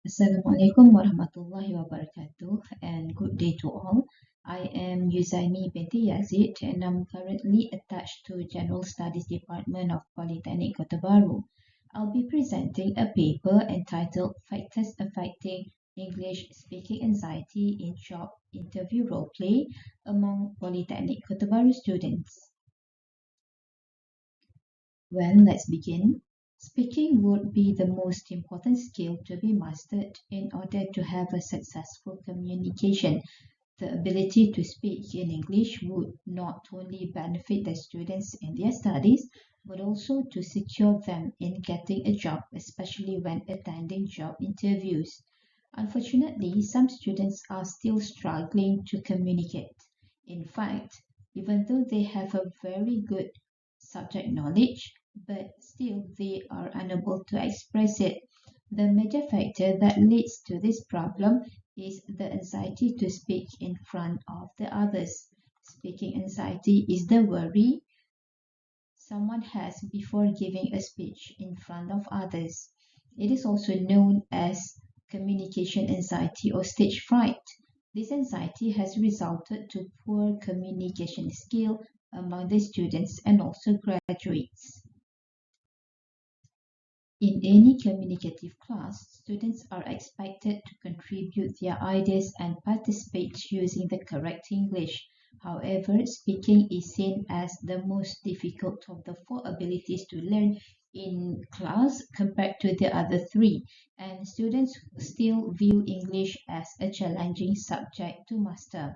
Assalamualaikum warahmatullahi wabarakatuh and good day to all. I am Yuzaimi binti Yazid and I'm currently attached to General Studies Department of Polytechnic Kota Baru. I'll be presenting a paper entitled Factors Affecting English Speaking Anxiety in Job Interview Roleplay among Polytechnic Kota Baru students. Well, let's begin. Speaking would be the most important skill to be mastered in order to have a successful communication. The ability to speak in English would not only benefit the students in their studies, but also to secure them in getting a job, especially when attending job interviews. Unfortunately, some students are still struggling to communicate. In fact, even though they have a very good subject knowledge, but still they are unable to express it. The major factor that leads to this problem is the anxiety to speak in front of the others. Speaking anxiety is the worry someone has before giving a speech in front of others. It is also known as communication anxiety or stage fright. This anxiety has resulted to poor communication skill among the students and also graduates. In any communicative class, students are expected to contribute their ideas and participate using the correct English. However, speaking is seen as the most difficult of the four abilities to learn in class compared to the other three, and students still view English as a challenging subject to master.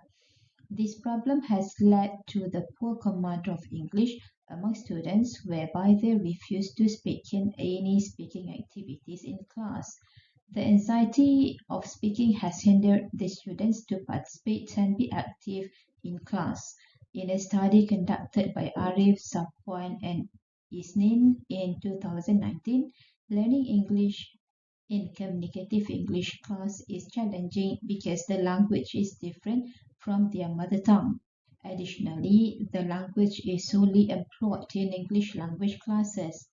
This problem has led to the poor command of English among students, whereby they refuse to speak in any speaking activities in class. The anxiety of speaking has hindered the students to participate and be active in class. In a study conducted by Arif, Safwan, and Isnin in 2019, learning English in communicative English class is challenging because the language is different from their mother tongue. Additionally, the language is solely employed in English language classes.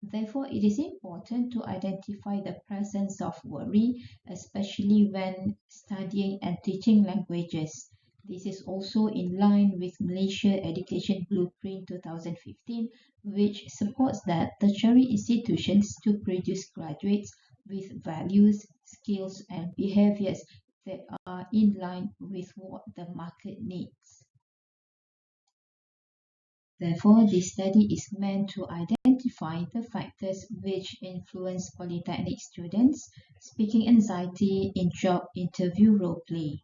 Therefore, it is important to identify the presence of worry, especially when studying and teaching languages. This is also in line with Malaysia Education Blueprint 2015, which supports that tertiary institutions to produce graduates with values, skills, and behaviors that are in line with what the market needs. Therefore, this study is meant to identify the factors which influence polytechnic students' speaking anxiety in job interview role play.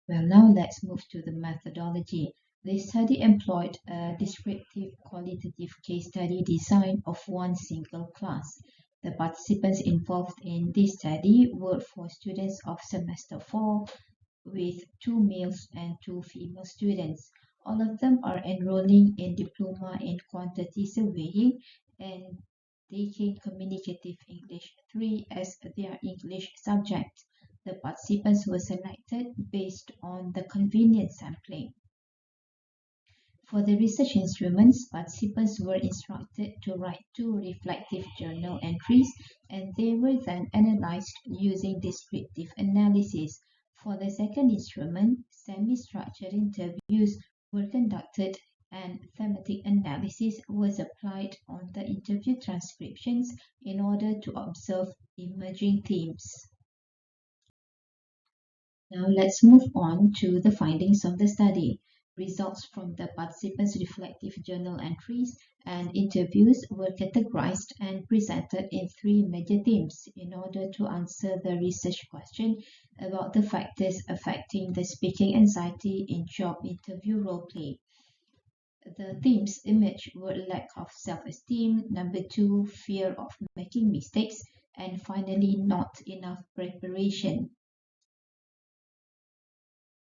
Well, now let's move to the methodology. The study employed a descriptive qualitative case study design of one single class. The participants involved in this study were for students of semester 4 with 2 males and 2 female students. All of them are enrolling in Diploma in Quantity Surveying and taking Communicative English 3 as their English subject. The participants were selected based on the convenience sampling. For the research instruments, participants were instructed to write 2 reflective journal entries and they were then analyzed using descriptive analysis. For the second instrument, semi-structured interviews were conducted and thematic analysis was applied on the interview transcriptions in order to observe emerging themes. Now let's move on to the findings of the study. Results from the participants' reflective journal entries and interviews were categorized and presented in 3 major themes in order to answer the research question about the factors affecting the speaking anxiety in job interview role play. The themes emerged were lack of self-esteem, number 2, fear of making mistakes, and finally, not enough preparation.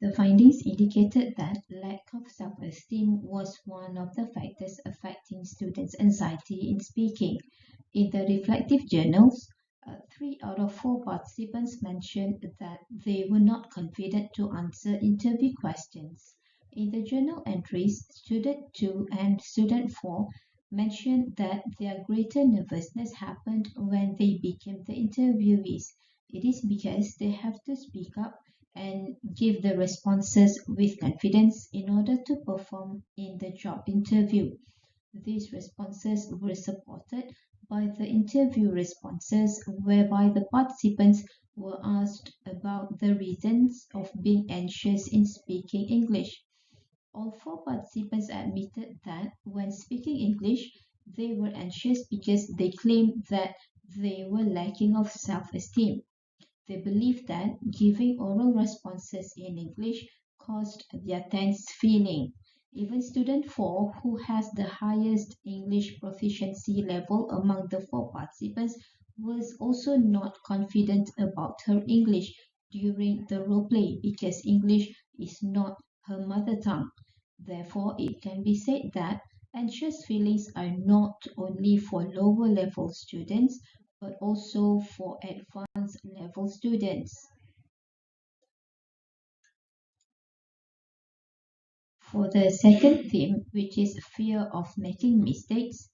The findings indicated that lack of self-esteem was one of the factors affecting students' anxiety in speaking. In the reflective journals, 3 out of 4 participants mentioned that they were not confident to answer interview questions. In the journal entries, student 2 and student 4 mentioned that their greater nervousness happened when they became the interviewees. It is because they have to speak up and give the responses with confidence in order to perform in the job interview. These responses were supported by the interview responses, whereby the participants were asked about the reasons of being anxious in speaking English. All four participants admitted that when speaking English, they were anxious because they claimed that they were lacking of self-esteem. They believed that giving oral responses in English caused their tense feeling. Even student 4, who has the highest English proficiency level among the four participants, was also not confident about her English during the role play because English is not her mother tongue. Therefore, it can be said that anxious feelings are not only for lower level students but also for advanced level students. For the second theme, which is fear of making mistakes,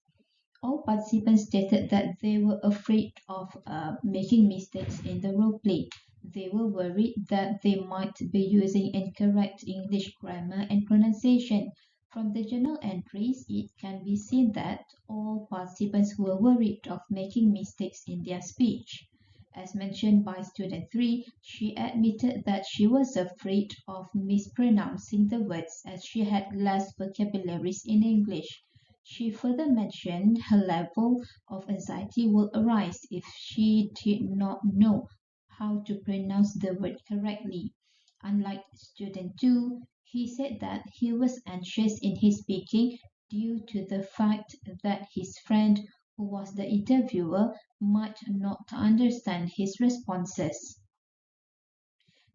all participants stated that they were afraid of making mistakes in the role play. They were worried that they might be using incorrect English grammar and pronunciation. From the journal entries, it can be seen that all participants were worried of making mistakes in their speech. As mentioned by student 3, she admitted that she was afraid of mispronouncing the words as she had less vocabularies in English. She further mentioned her level of anxiety will arise if she did not know how to pronounce the word correctly. Unlike student 2, he said that he was anxious in his speaking due to the fact that his friend, who was the interviewer, might not understand his responses.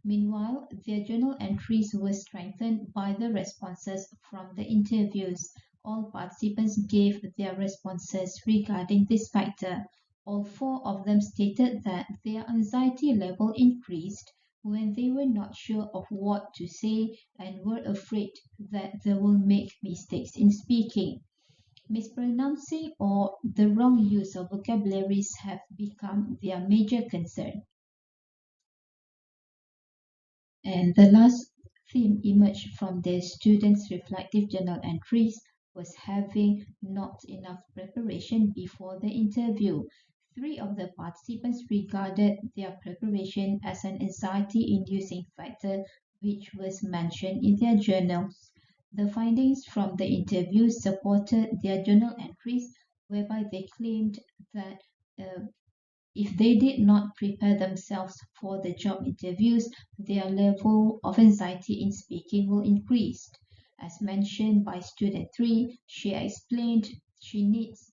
Meanwhile, their journal entries were strengthened by the responses from the interviews. All participants gave their responses regarding this factor. All four of them stated that their anxiety level increased when they were not sure of what to say and were afraid that they will make mistakes in speaking. Mispronouncing or the wrong use of vocabularies have become their major concern. And the last theme emerged from the students' reflective journal entries was having not enough preparation before the interview. Three of the participants regarded their preparation as an anxiety-inducing factor, which was mentioned in their journals. The findings from the interview supported their journal entries, whereby they claimed that uh, if they did not prepare themselves for the job interviews, their level of anxiety in speaking will increase. As mentioned by student 3, she explained she needs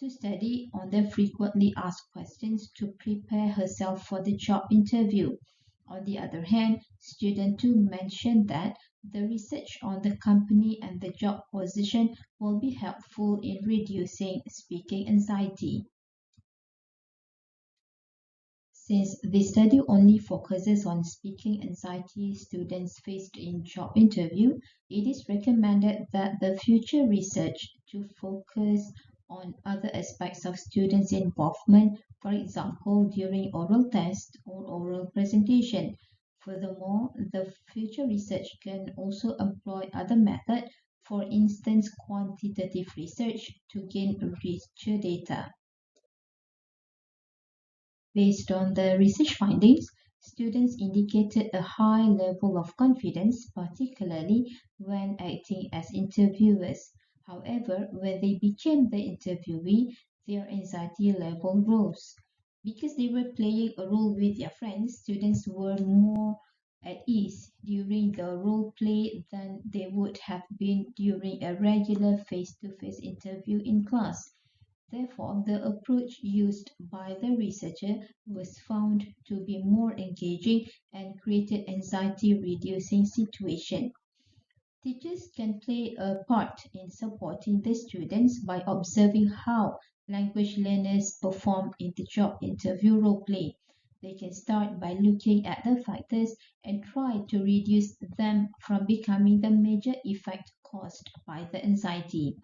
to study on the frequently asked questions to prepare herself for the job interview. On the other hand, student 2 mentioned that the research on the company and the job position will be helpful in reducing speaking anxiety. Since the study only focuses on speaking anxiety students faced in job interview, it is recommended that the future research to focus on other aspects of students' involvement, for example, during oral test or oral presentation. Furthermore, the future research can also employ other methods, for instance, quantitative research to gain richer data. Based on the research findings, students indicated a high level of confidence, particularly when acting as interviewers. However, when they became the interviewee, their anxiety level rose. Because they were playing a role with their friends, students were more at ease during the role play than they would have been during a regular face-to-face interview in class. Therefore, the approach used by the researcher was found to be more engaging and created anxiety-reducing situation. Teachers can play a part in supporting the students by observing how language learners perform in the job interview role play. They can start by looking at the factors and try to reduce them from becoming the major effect caused by the anxiety.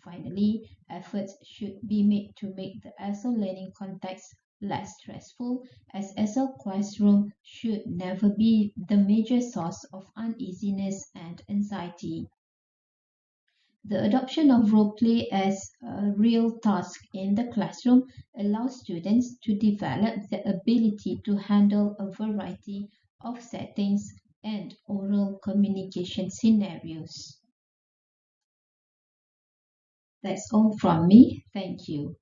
Finally, efforts should be made to make the ESL learning context less stressful, as ESL classroom should never be the major source of uneasiness and anxiety. The adoption of role play as a real task in the classroom allows students to develop the ability to handle a variety of settings and oral communication scenarios. That's all from me. Thank you.